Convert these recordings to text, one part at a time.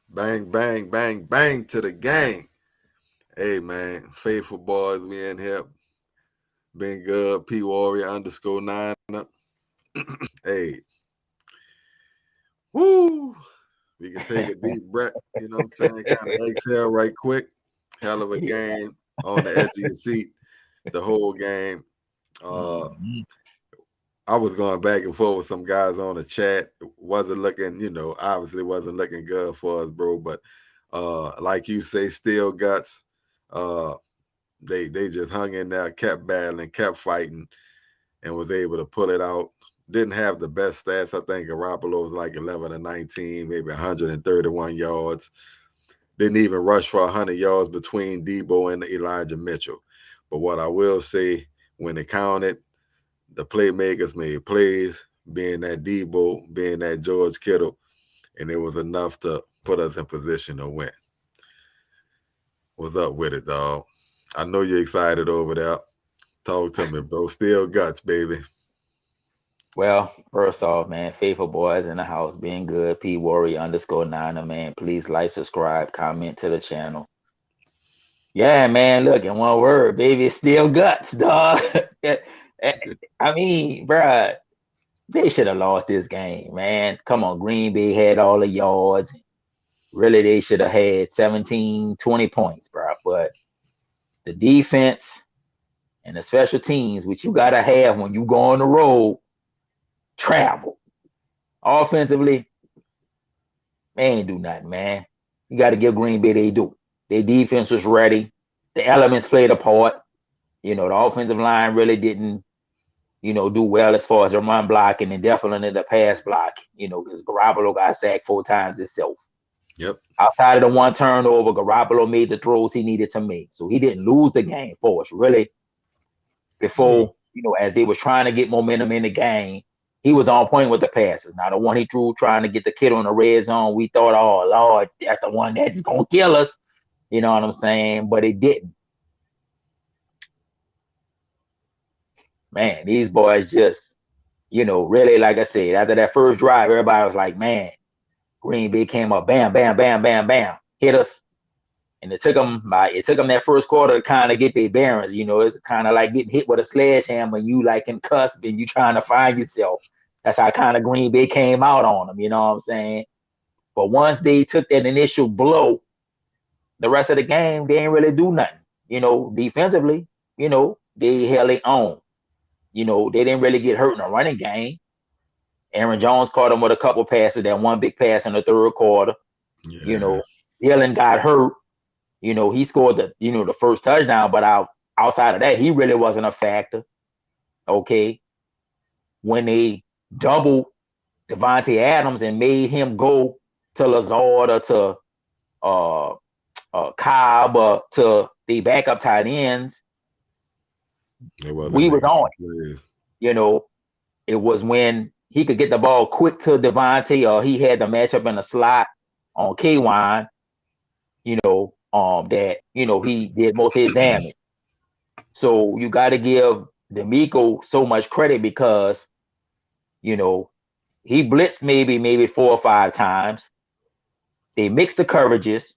Bang, bang, bang, bang to the gang. Hey man, faithful boys, we in here. Been good. P Warrior underscore nine up. Hey, woo. We can take a deep breath, you know what I'm saying? Kind of exhale right quick. Hell of a Yeah. game on the edge of your seat the whole game. Uh Mhm. I was going back and forth with some guys on the chat. Wasn't looking, obviously wasn't looking good for us, bro. But like you say, still guts. Uh they just hung in there, kept battling, kept fighting, and was able to pull it out. Didn't have the best stats. I think Garoppolo was like 11 to 19, maybe 131 yards. Didn't even rush for 100 yards between Debo and Elijah Mitchell. But what I will say, when it counted, the playmakers made plays, being that Debo, being that George Kittle, and it was enough to put us in position to win. What's up with it, dog? I know you're excited over there. Talk to me, bro. Still guts, baby. Well, first off, man, faithful boys in the house, being good. P Warrior underscore niner, man. Please like, subscribe, comment to the channel. Yeah, man. Look, in one word, baby, it's still guts, dog. Eh, eh, I mean, bruh, they should have lost this game, man. Come on, Green Bay had all the yards. Really, they should have had 17, 20 points, bruh. But the defense and the special teams, which you gotta have when you go on the road, travel. Offensively, they ain't do nothing, man. You got to give Green Bay they do. Their defense was ready. The elements played a part. The offensive line really didn't, do well as far as the run blocking and definitely the pass blocking, because Garoppolo got sacked 4 times himself. Yep. Outside of the one turnover, Garoppolo made the throws he needed to make. So he didn't lose the game for us, really. Hmm. Before, as they was trying to get momentum in the game, he was on point with the passes. Now the one he threw trying to get the kid on the red zone, we thought, oh Lord, that's the one that's gonna kill us. You know what I'm saying? But it didn't. Man, these boys just, really, like I said, after that first drive, everybody was like, man, Green Bay came up, bam, bam, bam, bam, bam, hit us. And it took them that first quarter to kind of get their bearings. It's kind of like getting hit with a sledgehammer. You like in cusp and you trying to find yourself. That's how kind of Green Bay came out on them. You know what I'm saying? But once they took that initial blow, the rest of the game they ain't really do nothing. Defensively, they held their own. They didn't really get hurt in the running game. Aaron Jones caught them with a couple passes. That one big pass in the third quarter. You Yeah. know, Dylan got hurt. He scored the first touchdown, but outside of that, he really wasn't a factor. Okay. When they doubled Devontae Adams and made him go to Lazard or to uh, Cobb or to the backup tight ends, They wasn't we was making on no it. plays. You know, it was when he could get the ball quick to Devontae or he had the matchup in the slot on K-Wine, that, he did most of his damage. So you got to give D'Amico so much credit because, you know, he blitzed maybe 4 or 5 times. They mixed the coverages.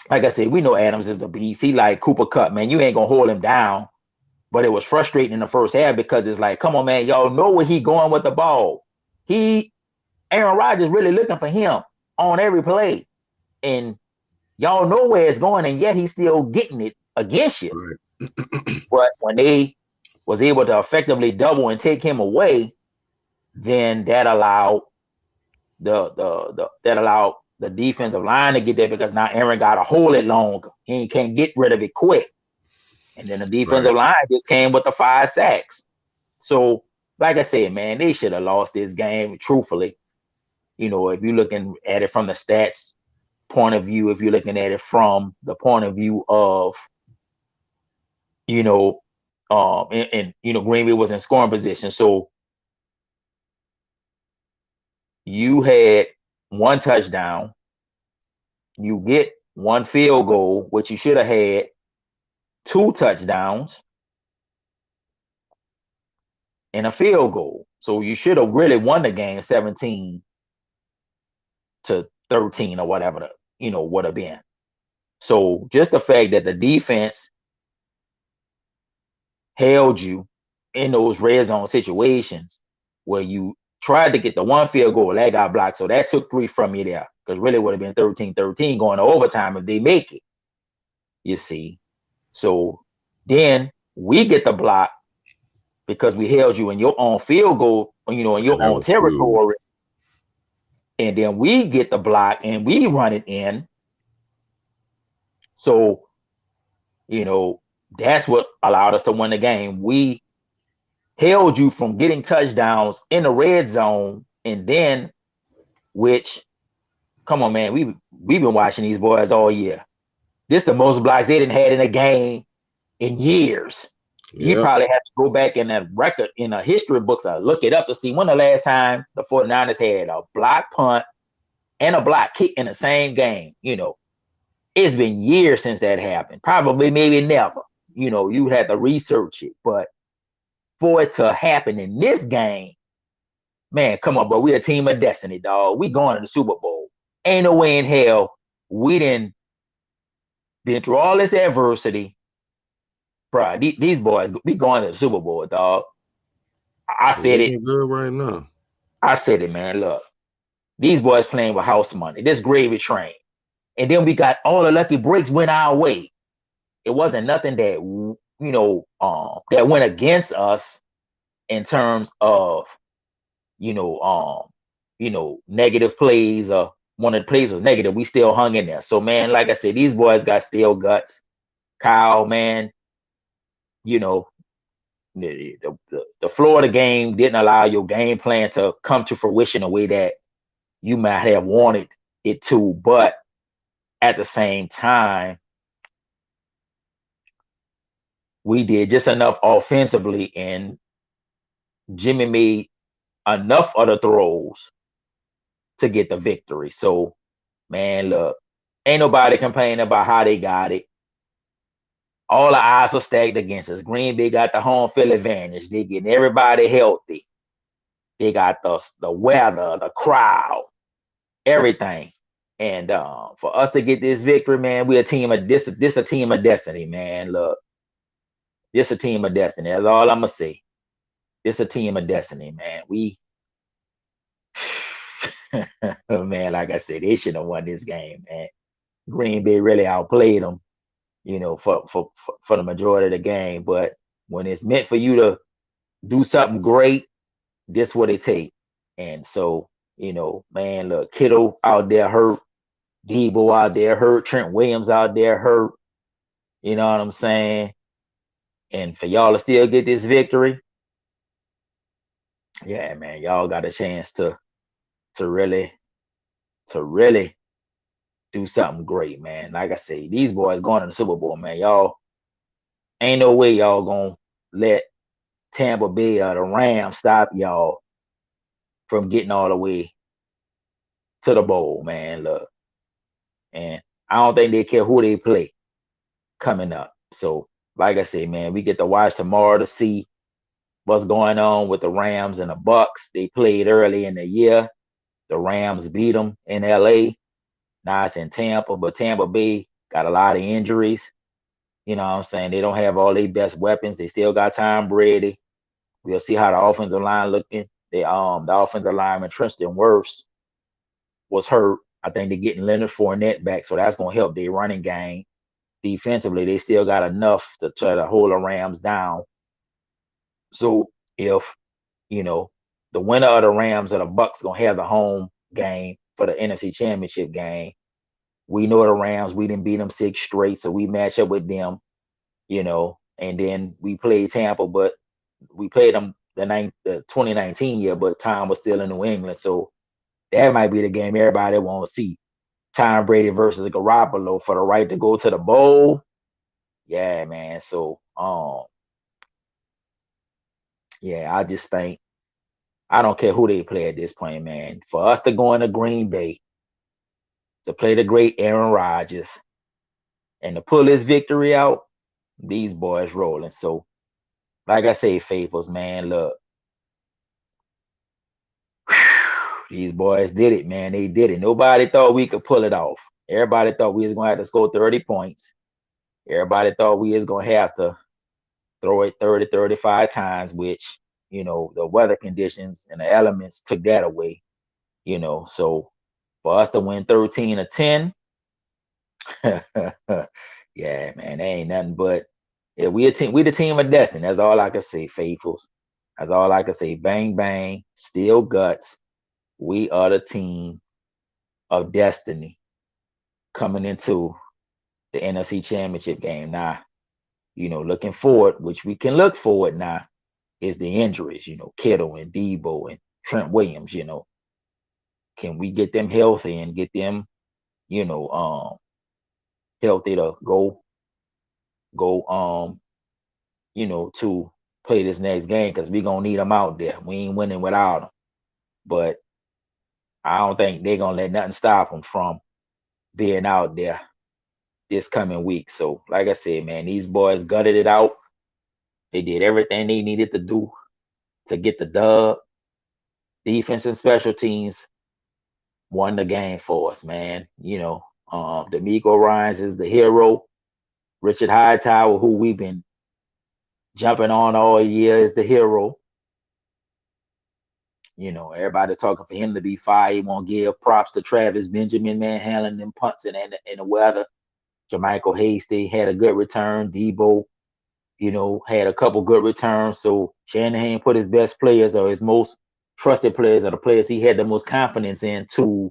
Like I said, we know Adams is a beast. He like Cooper Cup, man. You ain't gonna hold him down. But it was frustrating in the first half because it's like, come on, man, y'all know where he going with the ball. Aaron Rodgers really looking for him on every play. And y'all know where it's going, and yet he's still getting it against you. Right. But when they was able to effectively double and take him away, then that allowed the defensive line to get there because now Aaron got to hold it longer. He can't get rid of it quick. And then the Right. defensive line just came with the 5 sacks. So, like I said, man, they should have lost this game, truthfully. If you're looking at it from the stats point of view, if you're looking at it from the point of view of, you know, Green Bay was in scoring position. So you had one touchdown, you get one field goal, which you should have had 2 touchdowns and a field goal. So you should have really won the game 17-10. to 13 or whatever would have been. So just the fact that the defense held you in those red zone situations where you tried to get the one field goal, that got blocked. So that took 3 from you there, because really would have been 13-13 going to overtime if they make it, you see. So then we get the block because we held you in your own field goal, in And your that own was huge. territory. And then we get the block and we run it in. So, that's what allowed us to win the game. We held you from getting touchdowns in the red zone, and then, which, come on, man, we've been watching these boys all year. This the most blocks they didn't had in a game in years. You Yep. probably have to go back in that record in the history books and look it up to see when the last time the 49ers had a block punt and a block kick in the same game. It's been years since that happened. Probably, maybe never. You would have to research it. But for it to happen in this game, man, come on, bro. We a team of destiny, dog. We going to the Super Bowl. Ain't no way in hell we didn't been through all this adversity. Bro, these boys, we going to the Super Bowl, dog. I They said it. looking good right now. I said it, man. Look, these boys playing with house money. This gravy train. And then we got all the lucky breaks went our way. It wasn't nothing that that went against us in terms of negative plays. One of the plays was negative. We still hung in there. So, man, like I said, these boys got steel guts. Kyle, man, you know the Florida game didn't allow your game plan to come to fruition the way that you might have wanted it to, but at the same time, we did just enough offensively, and Jimmy made enough of the throws to get the victory. So, man, look, ain't nobody complaining about how they got it. All the odds were stacked against us. Green Bay got the home field advantage. They getting everybody healthy. They got the weather, the crowd, everything. And for us to get this victory, man, we a team of this a team of destiny, man. Look, this a team of destiny. That's all I'm gonna say. This a team of destiny, man. We man, like I said, they should have won this game, man. Green Bay really outplayed them, for the majority of the game. But when it's meant for you to do something great, this what it take. And so, man, look, Kittle out there hurt, Debo out there hurt, Trent Williams out there hurt. You know what I'm saying? And for y'all to still get this victory, yeah, man, y'all got a chance to really do something great, man. Like I say, these boys going to the Super Bowl, man. Y'all ain't no way y'all gonna let Tampa Bay or the Rams stop y'all from getting all the way to the bowl, man. Look, and I don't think they care who they play coming up. So, like I say, man, we get to watch tomorrow to see what's going on with the Rams and the Bucks. They played early in the year. The Rams beat them in LA. Now it's in Tampa, but Tampa Bay got a lot of injuries. You know what I'm saying? They don't have all their best weapons. They still got Tom Brady. We'll see how the offensive line looking. The offensive lineman Tristan Wirfs was hurt. I think they're getting Leonard Fournette back, so that's gonna help their running game. Defensively, they still got enough to try to hold the Rams down. So if you know the winner of the Rams or the Bucks gonna have the home game for the NFC Championship game, we know the Rams. We didn't beat them 6 straight, so we match up with them. And then we played Tampa, but we played them the 2019 year, but Tom was still in New England, so that might be the game everybody wants to see. Tom Brady versus Garoppolo for the right to go to the bowl. Yeah, man. So, yeah, I just think I don't care who they play at this point, man. For us to go into Green Bay to play the great Aaron Rodgers and to pull this victory out, these boys rolling. So, like I say, Faithfuls, man, look, These boys did it, man. They did it. Nobody thought we could pull it off. Everybody thought we was gonna have to score 30 points. Everybody thought we was gonna have to throw it 30, 35 times, which, the weather conditions and the elements took that away, So for us to win 13-10, yeah, man, they ain't nothing but, yeah, we the team of destiny. That's all I can say, faithfuls. That's all I can say. Bang bang, still guts. We are the team of destiny coming into the NFC Championship game. Now, looking forward, which we can look forward now, is the injuries, Kittle and Debo and Trent Williams, Can we get them healthy and get them, you know, um, healthy to go, to play this next game because we gonna need them out there. We ain't winning without them. But I don't think they're gonna let nothing stop them from being out there this coming week. So, like I said, man, these boys gutted it out. They did everything they needed to do to get the dub. Defense and special teams won the game for us, man. D'Amico Ryans is the hero. Richard Hightower, who we've been jumping on all year, is the hero. Everybody talking for him to be fired. He won't give props to Travis Benjamin, man, handling them punts and in the weather. Jermichael Hasty had a good return. Debo, had a couple good returns. So Shanahan put his best players or his most trusted players or the players he had the most confidence in to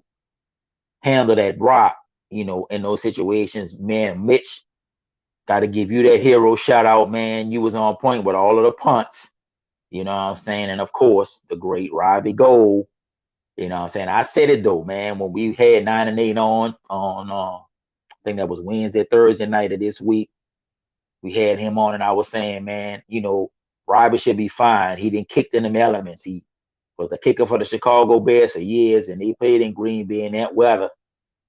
handle that rock, in those situations. Man, Mitch, got to give you that hero shout out, man. You was on point with all of the punts. You know what I'm saying? And of course, the great Robbie Gold. You know what I'm saying? I said it though, man. When we had 9-8 on I think that was Wednesday, Thursday night of this week, we had him on, and I was saying, man, Robbie should be fine. He didn't kick in them elements. He was a kicker for the Chicago Bears for years, and they played in Green Bay in that weather.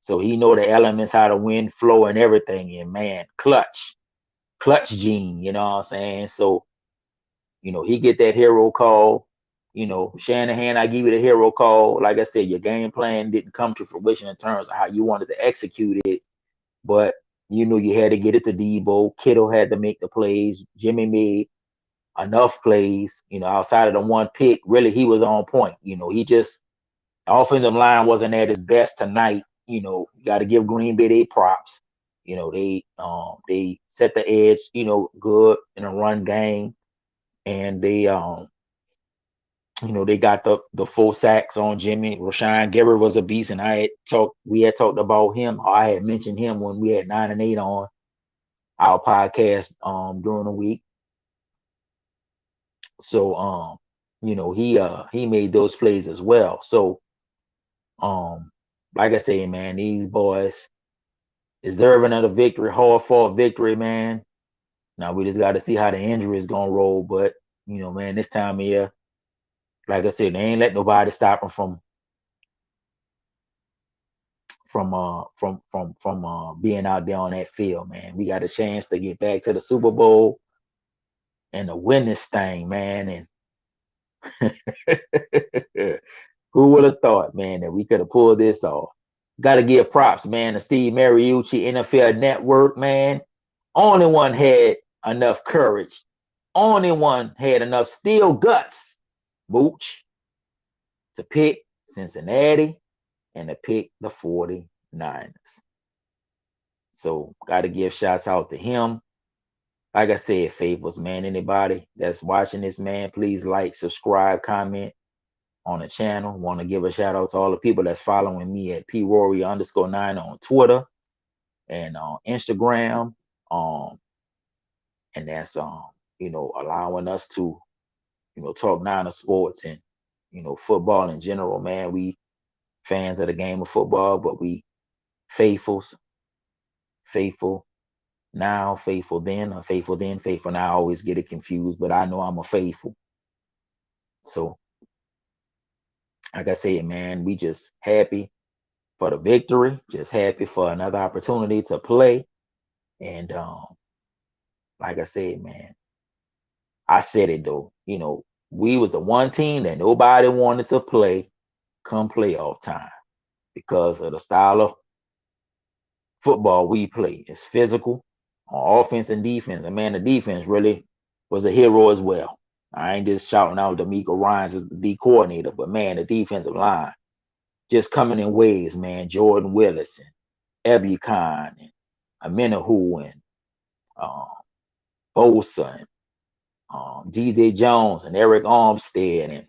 So he know the elements, how to wind flow and everything. And man, clutch gene, you know what I'm saying? So, he get that hero call. Shanahan, I give you the hero call. Like I said, your game plan didn't come to fruition in terms of how you wanted to execute it, but you had to get it to Debo. Kittle had to make the plays. Jimmy made enough plays, outside of the one pick. Really, he was on point. He just, the offensive line wasn't at its best tonight. You got to give Green Bay their props. They set the edge, good in a run game, and they got the full sacks on Jimmy. Rashawn Gary was a beast, and we had talked about him. I had mentioned him when we had 9-8 on our podcast during the week. So he made those plays as well. So like I say, man, these boys deserving of the victory, hard fought victory, man. Now we just got to see how the injury is gonna roll. But man, this time of year, like I said, they ain't let nobody stop them from being out there on that field, man. We got a chance to get back to the Super Bowl and to win this thing, man. And who would have thought, man, that we could have pulled this off? Got to give props, man, to Steve Mariucci, NFL Network, man. Only one had enough courage. Only one had enough steel guts, Mooch, to pick Cincinnati and to pick the 49ers. So got to give shouts out to him. Like I said, favors, man. Anybody that's watching this, man, please like, subscribe, comment on the channel. Want to give a shout out to all the people that's following me at PRory_9 on Twitter and on Instagram. And that's allowing us to, talk Niner sports and, football in general, man. We fans of the game of football, but we faithfuls, faithful now, faithful then, or faithful then, faithful now. I always get it confused, but I know I'm a faithful. So, like I said, man, we just happy for the victory, just happy for another opportunity to play. And like I said, man, I said it though, we was the one team that nobody wanted to play come playoff time because of the style of football we play. It's physical on offense and defense. And man, the defense really was a hero as well. I ain't just shouting out D'Amico Ryans as the D coordinator, but man, the defensive line just coming in waves, man. Jordan Willis and Ebby Khan and Amenahu and um, Bosa and DJ Jones and Eric Armstead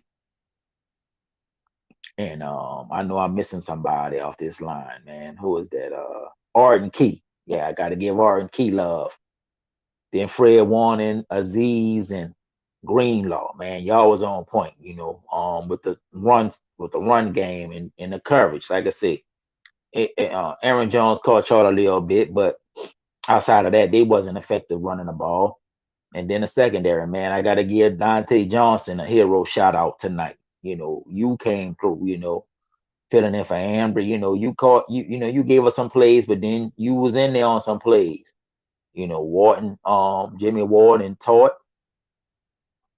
and I know I'm missing somebody off this line, man. Who is that? Arden Key. Yeah, I got to give Arden Key love. Then Fred Warner, Aziz, and Greenlaw, man, y'all was on point, with the run game and the coverage. Like I said, Aaron Jones caught y'all a little bit, but outside of that, they wasn't effective running the ball. And then the secondary, man, I got to give Dante Johnson a hero shout out tonight. You came through, filling in for Amber. You caught you gave us some plays, but then you was in there on some plays. Wharton, Jimmy Ward and Todd.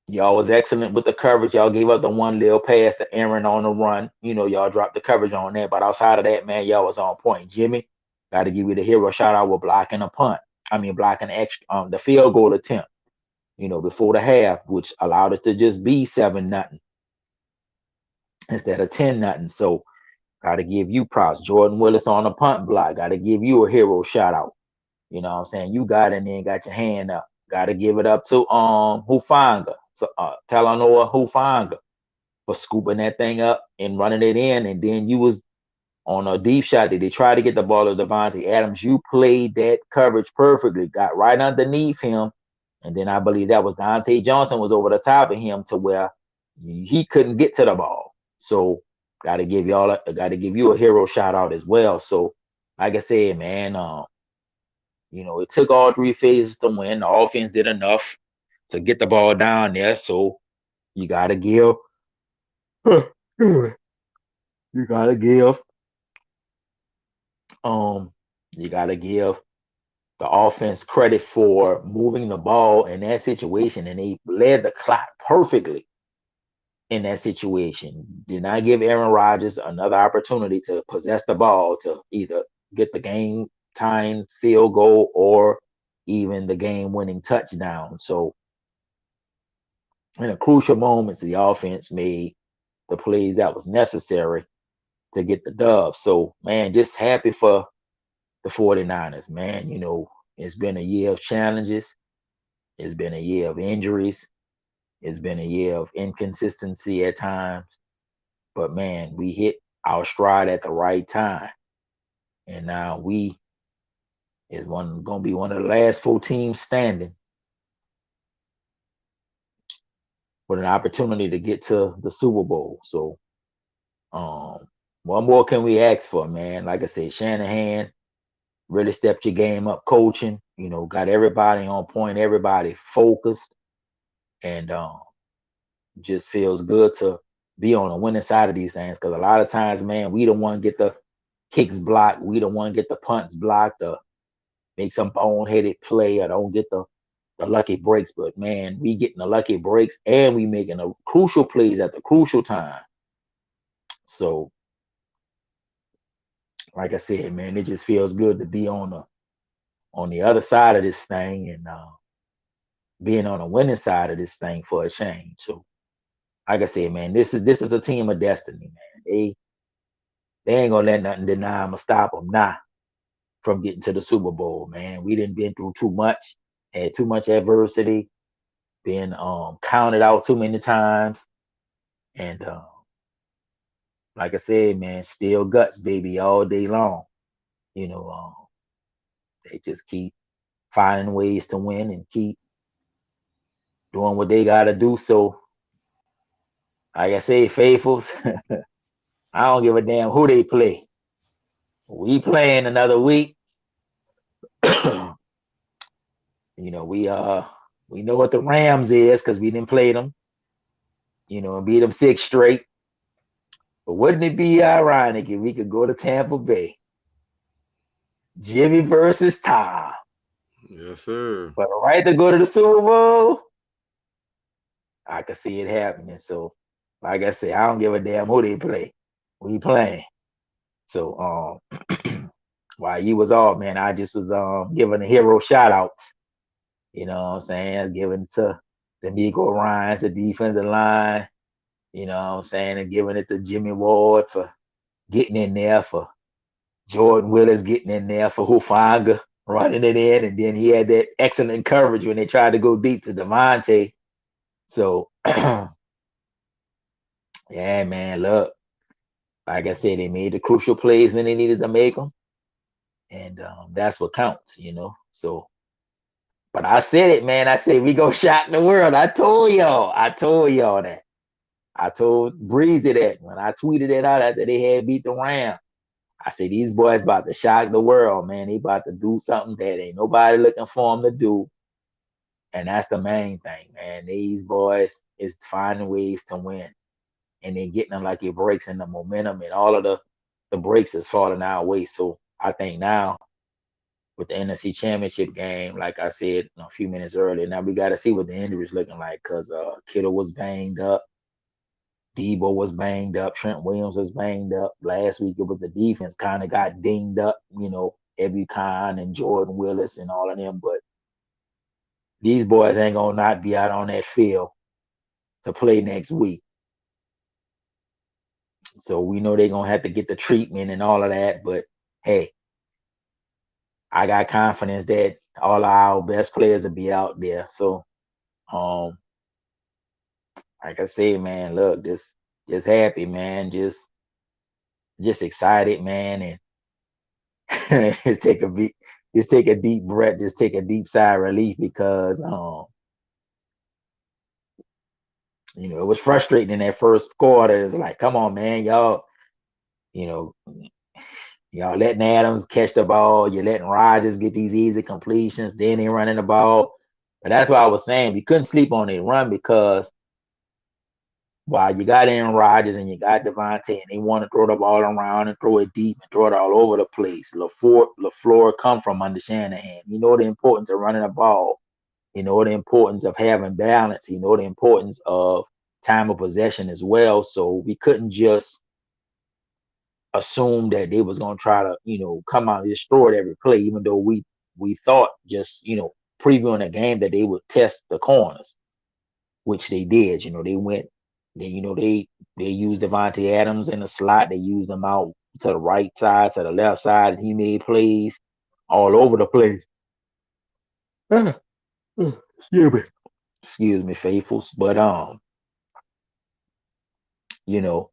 Y'all was excellent with the coverage. Y'all gave up the one little pass to Aaron on the run. Y'all dropped the coverage on that. But outside of that, man, y'all was on point. Jimmy, got to give you the hero shout out with blocking a punt. I mean, blocking the field goal attempt. Before the half, which allowed it to just be 7-0 instead of 10-0. So got to give you props. Jordan Willis on the punt block. Got to give you a hero shout out. You know what I'm saying? You got in there and got your hand up. Got to give it up to Hufanga. So Talanoa Hufanga for scooping that thing up and running it in. And then you was on a deep shot that they tried to get the ball to Devontae Adams. You played that coverage perfectly. Got right underneath him. And then I believe that was Dante Johnson was over the top of him to where he couldn't get to the ball. So got to give you a hero shout out as well. So like I said, man, it took all three phases to win. The offense did enough to get the ball down there. So you gotta give you gotta give um you gotta give the offense credit for moving the ball in that situation, and they led the clock perfectly in that situation. Did not give Aaron Rodgers another opportunity to possess the ball to either get the game time field goal or even the game winning touchdown. So in the crucial moments, the offense made the plays that was necessary to get the dub. So man, just happy for the 49ers, man. It's been a year of challenges. It's been a year of injuries. It's been a year of inconsistency at times. But man, we hit our stride at the right time. And now we is gonna be one of the last 4 teams standing with an opportunity to get to the Super Bowl. So what more can we ask for, man? Like I said, Shanahan really stepped your game up coaching, got everybody on point, everybody focused, and just feels good to be on the winning side of these things. Because a lot of times, man, we don't want to get the kicks blocked, we don't want to get the punts blocked, or make some boneheaded play, or don't get the lucky breaks. But man, we getting the lucky breaks and we making the crucial plays at the crucial time. So, like I said, man, it just feels good to be on the other side of this thing and being on the winning side of this thing for a change. So, like I said, man, this is a team of destiny, man. They ain't gonna let nothing deny them or stop them now from getting to the Super Bowl, man. We didn't been through too much, had too much adversity, been counted out too many times, and like I said, man, still guts, baby, all day long. You know, they just keep finding ways to win and keep doing what they gotta do. So, like I say, faithfuls, I don't give a damn who they play. We playing another week. We know what the Rams is because we didn't play them, and beat them 6 straight. But wouldn't it be ironic if we could go to Tampa Bay, Jimmy versus Tom, Yes, sir. for the right to go to the Super Bowl? I could see it happening. So, like I say, I don't give a damn who they play. We playing. So while you was off, man, I just was giving the hero shout outs. You know what I'm saying? Giving to the Nico Ryans, the defensive line, you know what I'm saying, and giving it to Jimmy Ward for getting in there, for Jordan Willis getting in there, for Hufanga running it in, and then he had that excellent coverage when they tried to go deep to Devontae. So yeah, man, look, like I said, they made the crucial plays when they needed to make them, and that's what counts, you know. So, but I said it, man. I said we go shock the world. I told y'all. I told y'all that. I told Breezy that when I tweeted it out after they had beat the Rams. I said these boys about to shock the world, man. They about to do something that ain't nobody looking for them to do, and that's the main thing, man. These boys is finding ways to win, and they getting them like it breaks in the momentum, and all of the breaks is falling our way. So I think now with the NFC Championship game, like I said a few minutes earlier, now we got to see what the injuries looking like because Kittle was banged up. Debo was banged up. Trent Williams was banged up. Last week it was the defense kind of got dinged up, you know, Ebby Khan and Jordan Willis and all of them. But these boys ain't gonna not be out on that field to play next week. So we know they're gonna have to get the treatment and all of that. But hey, I got confidence that all of our best players will be out there. So um, like I say, man, look, just happy, man, just excited, man, and just take a deep breath, just take a deep sigh of relief because you know, it was frustrating in that first quarter. It's like, come on, man, you know, y'all letting Adams catch the ball, you're letting Rodgers get these easy completions, then they running the ball. But that's why I was saying we couldn't sleep on their run because while you got Aaron Rodgers and you got Devontae and they want to throw the ball around and throw it deep and throw it all over the place. LaFleur come from under Shanahan. You know the importance of running the ball. You know the importance of having balance. You know the importance of time of possession as well. So we couldn't just assume that they was gonna try to, you know, come out and destroy it every play, even though we thought just, you know, previewing the game that they would test the corners, which they did. You know, they went, they used Devontae Adams in the slot. They used him out to the right side, to the left side, and he made plays all over the place. Excuse me, faithfuls. But you know,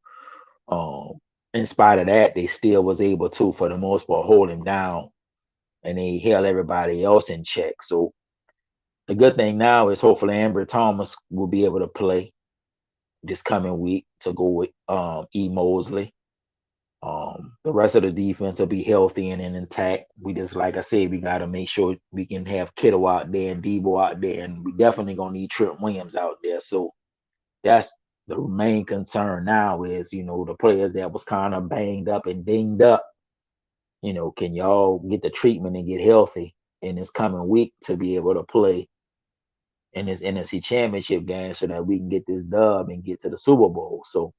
um, in spite of that, they still was able to, for the most part, hold him down, and they held everybody else in check. So the good thing now is hopefully Amber Thomas will be able to play this coming week to go with E. Mosley. The rest of the defense will be healthy and intact. We just, like I said, we got to make sure we can have Kittle out there and Debo out there, and we definitely gonna need Trent Williams out there. So that's the main concern now is, you know, the players that was kind of banged up and dinged up. You know, can y'all get the treatment and get healthy in this coming week to be able to play in this NFC Championship game so that we can get this dub and get to the Super Bowl. So,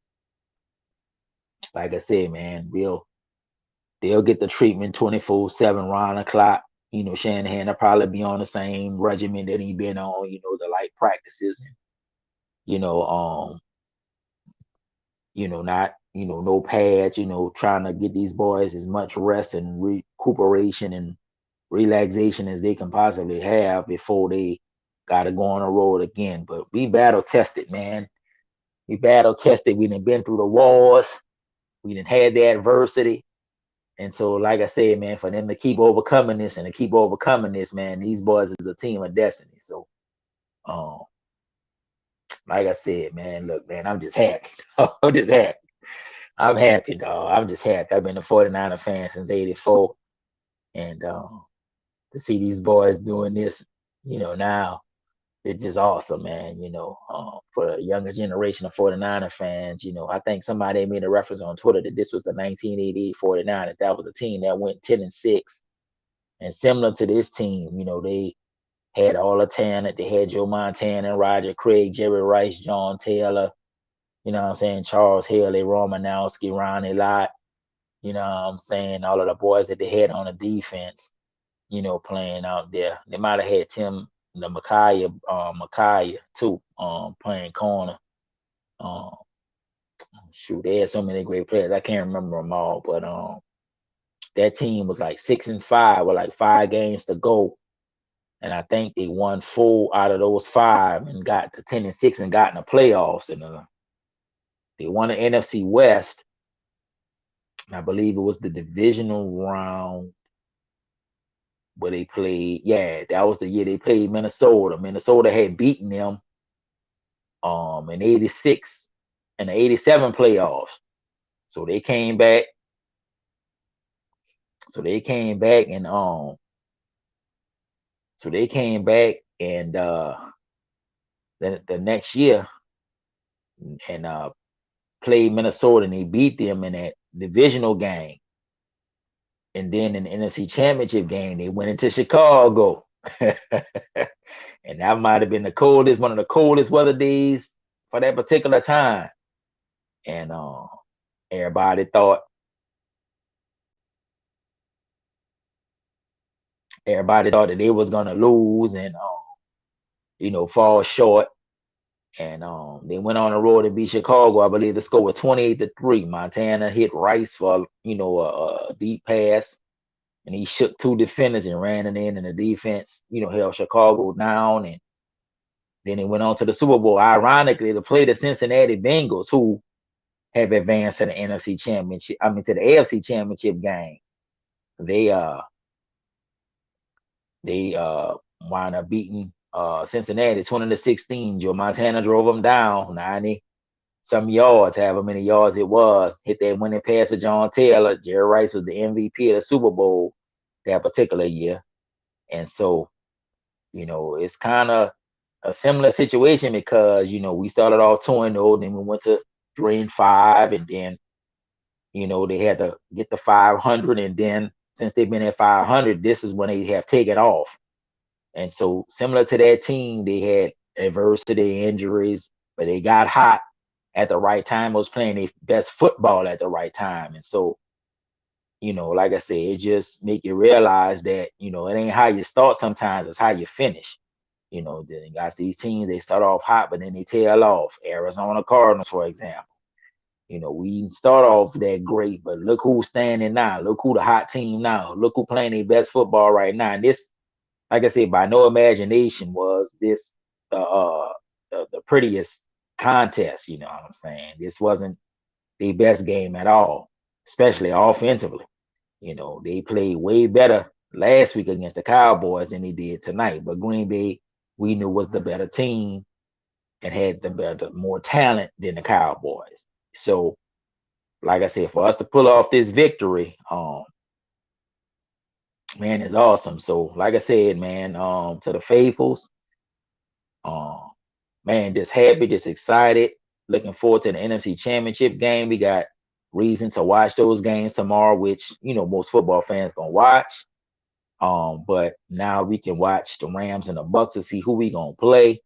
like I said, man, they'll get the treatment 24/7 round the clock. You know, Shanahan will probably be on the same regimen that he been on, you know, the light practices and, you know, not, no pads, trying to get these boys as much rest and recuperation and relaxation as they can possibly have before they got to go on the road again. But we battle tested, man. We battle tested. We done been through the wars. We done had the adversity. And so, like I said, man, for them to keep overcoming this and to keep overcoming this, man, these boys is a team of destiny. So, um, like I said, man, look, man, I'm just happy. I'm just happy. I'm happy, dog. I'm just happy. I've been a 49er fan since '84. And to see these boys doing this, now it's just awesome, man. For the younger generation of 49er fans, I think somebody made a reference on Twitter that this was the 1988 49ers. That was a team that went 10-6. And similar to this team, they had all the talent. They had Joe Montana, Roger Craig, Jerry Rice, John Taylor, You know what I'm saying? Charles Haley, Romanowski, Ronnie Lott, you know what I'm saying? All of the boys that they had on the defense, playing out there. They might have had Micaiah too, playing corner. Um, shoot, they had so many great players. I can't remember them all, but that team was like 6-5 with like 5 games to go. And I think they won 4 out of those 5 and got to 10-6 and got in the playoffs. And they won the NFC West. I believe it was the divisional round where they played. Yeah, that was the year they played Minnesota. Minnesota had beaten them in 86 and the 87 playoffs. So they came back. And the next year and played Minnesota and they beat them in that divisional game. And then in the NFC Championship game, they went into Chicago. And that might have been one of the coldest weather days for that particular time. And everybody thought that they was gonna lose and fall short. And they went on the road to beat Chicago. I believe the score was 28-3. Montana hit Rice for a deep pass, and he shook 2 defenders and ran it in, and the defense held Chicago down. And then they went on to the Super Bowl, ironically, to play the Cincinnati Bengals, who have advanced to the NFC Championship. I mean, to the AFC Championship game. They wound up beating Cincinnati 20-16. Joe Montana drove them down 90 some yards, however many yards it was. Hit that winning pass to John Taylor. Jerry Rice was the MVP of the Super Bowl that particular year. And so, it's kind of a similar situation because, we started off 2-0, then we went to 3-5, and then, they had to get to 500. And then since they've been at 500, this is when they have taken off. And so similar to that team, they had adversity, injuries, but they got hot at the right time. Was playing their best football at the right time. And so, like I said, it just make you realize that, it ain't how you start sometimes, it's how you finish. Then you got these teams, they start off hot, but then they tail off. Arizona Cardinals, for example. We didn't start off that great, but look who's standing now. Look who the hot team now. Look who playing their best football right now. And this, like I said, by no imagination was this the prettiest contest. You know what I'm saying? This wasn't the best game at all, especially offensively. They played way better last week against the Cowboys than they did tonight. But Green Bay, we knew was the better team and had the more talent than the Cowboys. So, like I said, for us to pull off this victory, man, it's awesome. So, like I said, man, to the faithfuls, um, man, just happy, just excited, looking forward to the NFC Championship game. We got reason to watch those games tomorrow, which most football fans gonna watch. But now we can watch the Rams and the Bucks to see who we gonna play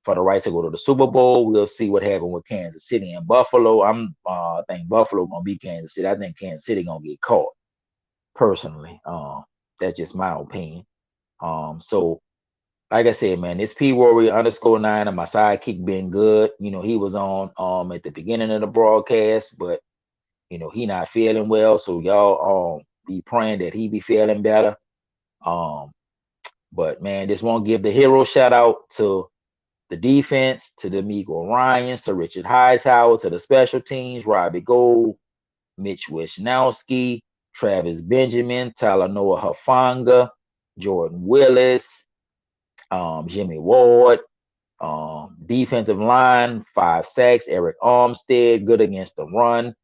for the right to go to the Super Bowl. We'll see what happened with Kansas City and Buffalo. I think Buffalo gonna beat Kansas City. I think Kansas City gonna get caught. Personally, that's just my opinion. So like I said, man, this P Warrior _9 and my sidekick been good. He was on at the beginning of the broadcast, but he not feeling well. So y'all be praying that he be feeling better. But man, just want to give the hero shout out to the defense, to the D'Amico Ryans, to Richard Hightower, to the special teams, Robbie Gold, Mitch Wisnowski, Travis Benjamin, Talanoa Hufanga, Jordan Willis, Jimmy Ward, defensive line, 5 sacks, Eric Armstead, good against the run.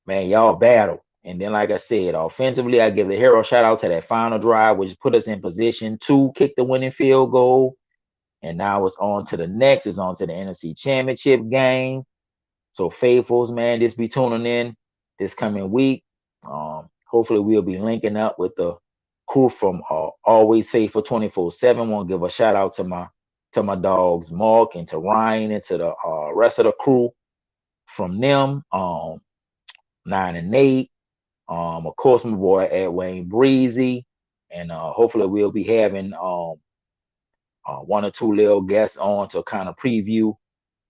Man, y'all battle. And then, like I said, offensively, I give the hero shout out to that final drive, which put us in position to kick the winning field goal. And now it's on to the next. It's on to the NFC Championship game. So, faithfuls, man, just be tuning in this coming week. Hopefully, we'll be linking up with the crew from Always Faithful 24/7. Want to give a shout out to my to my dogs Mark and to Ryan and to the rest of the crew. From them, 9 and 8. Of course, my boy Ed Wayne Breezy, and hopefully we'll be having one or two little guests on to kind of preview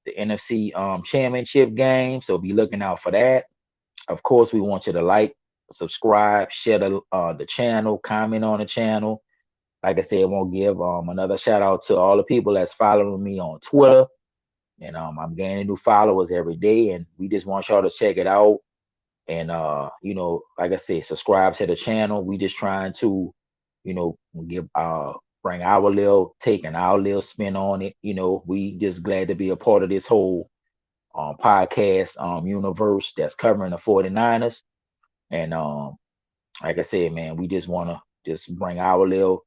the NFC championship game. So be looking out for that. Of course, we want you to like, subscribe, share the channel, comment on the channel. Like I said, I want to give another shout out to all the people that's following me on Twitter. And I'm gaining new followers every day, and we just want y'all to check it out. And like I said, subscribe to the channel. We just trying to, give bring our little take and our little spin on it. We just glad to be a part of this whole podcast universe that's covering the 49ers. And like I said, man, we just want to just bring our little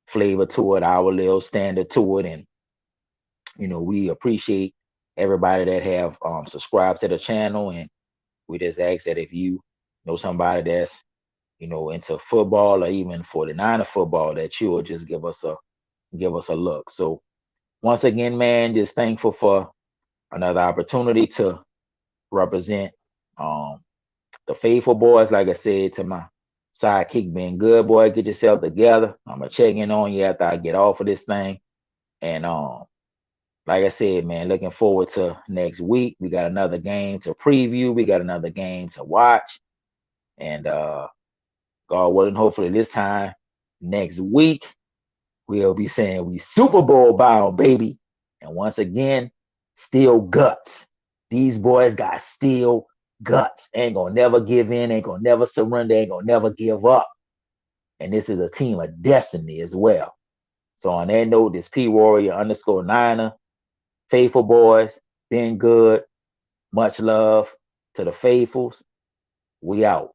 flavor to it, our little standard to it. And we appreciate everybody that have subscribed to the channel. And we just ask that if you know somebody that's into football or even 49er football, that you will just give us a look. So once again, man, just thankful for another opportunity to represent the faithful boys. Like I said to my sidekick, being good, boy, get yourself together. I'm gonna check in on you after I get off of this thing. And like I said, man, looking forward to next week. We got another game to preview. We got another game to watch. And God willing, hopefully this time next week, we'll be saying we Super Bowl bound, baby. And once again, still guts. These boys got still guts. Ain't gonna never give in, ain't gonna never surrender, ain't gonna never give up. And this is a team of destiny as well. So on that note, this P Warrior _9er, faithful boys, been good. Much love to the faithfuls. We out.